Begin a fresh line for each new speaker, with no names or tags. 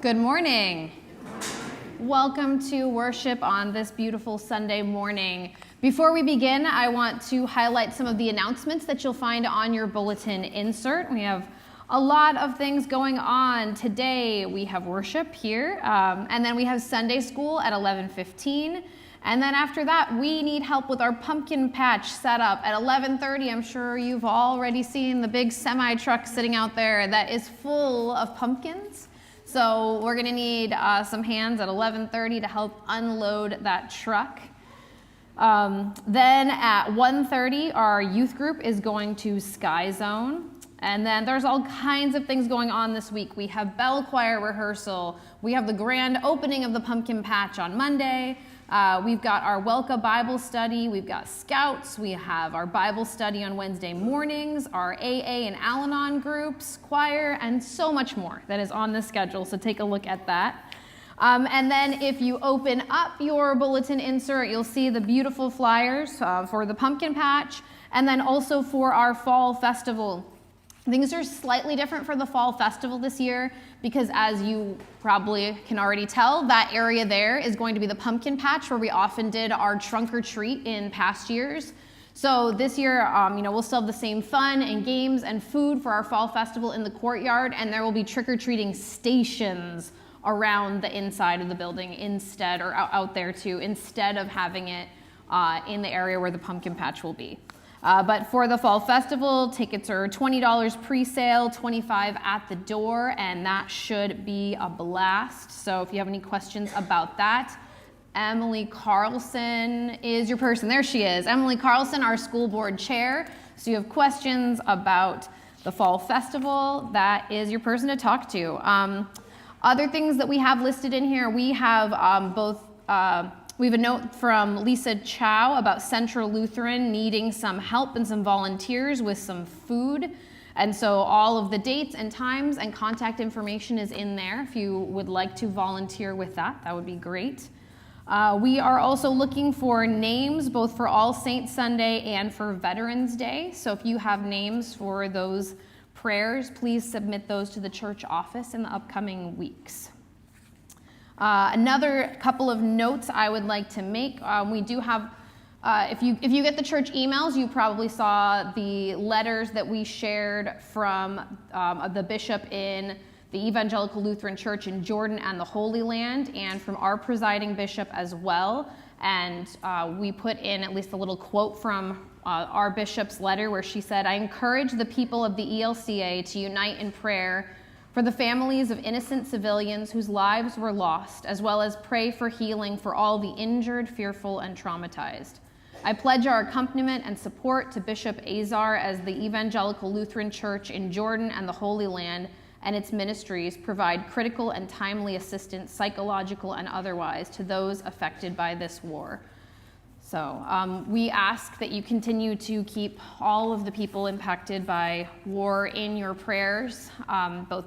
Good morning. Welcome to worship on this beautiful Sunday morning. Before we begin, I want to highlight some of the announcements that you'll find on your bulletin insert. We have a lot of things going on today. We have worship here, and then we have Sunday school at 11:15. And then after that, we need help with our pumpkin patch setup at 11:30. I'm sure you've already seen the big semi truck sitting out there that is full of pumpkins. So we're gonna need some hands at 11:30 to help unload that truck. Then at 1:30, our youth group is going to Sky Zone. And then there's all kinds of things going on this week. We have bell choir rehearsal. We have the grand opening of the pumpkin patch on Monday. We've got our Welka Bible study. We've got Scouts. We have our Bible study on Wednesday mornings, our AA and Al-Anon groups, choir, and so much more that is on the schedule. So take a look at that. And then if you open up your bulletin insert, you'll see the beautiful flyers for the pumpkin patch, and then also for our fall festival. Things are slightly different for the fall festival this year because, as you probably can already tell, that area there is going to be the pumpkin patch where we often did our trunk or treat in past years. So this year, we'll still have the same fun and games and food for our fall festival in the courtyard, and there will be trick-or-treating stations around the inside of the building instead, or out there too, instead of having it in the area where the pumpkin patch will be. But for the fall festival, tickets are $20 pre-sale, $25 at the door, and that should be a blast. So if you have any questions about that, Emily Carlson is your person. There she is. Emily Carlson, our school board chair. So you have questions about the fall festival, that is your person to talk to. Other things that we have listed in here, we have we have a note from Lisa Chow about Central Lutheran needing some help and some volunteers with some food. And so all of the dates and times and contact information is in there. If you would like to volunteer with that, that would be great. We are also looking for names both for All Saints Sunday and for Veterans Day. So if you have names for those prayers, please submit those to the church office in the upcoming weeks. Another couple of notes I would like to make. We do have, if you get the church emails, you probably saw the letters that we shared from the bishop in the Evangelical Lutheran Church in Jordan and the Holy Land, and from our presiding bishop as well. And we put in at least a little quote from our bishop's letter where she said, "I encourage the people of the ELCA to unite in prayer for the families of innocent civilians whose lives were lost, as well as pray for healing for all the injured, fearful, and traumatized. I pledge our accompaniment and support to Bishop Azar as the Evangelical Lutheran Church in Jordan and the Holy Land and its ministries provide critical and timely assistance, psychological and otherwise, to those affected by this war." So we ask that you continue to keep all of the people impacted by war in your prayers, both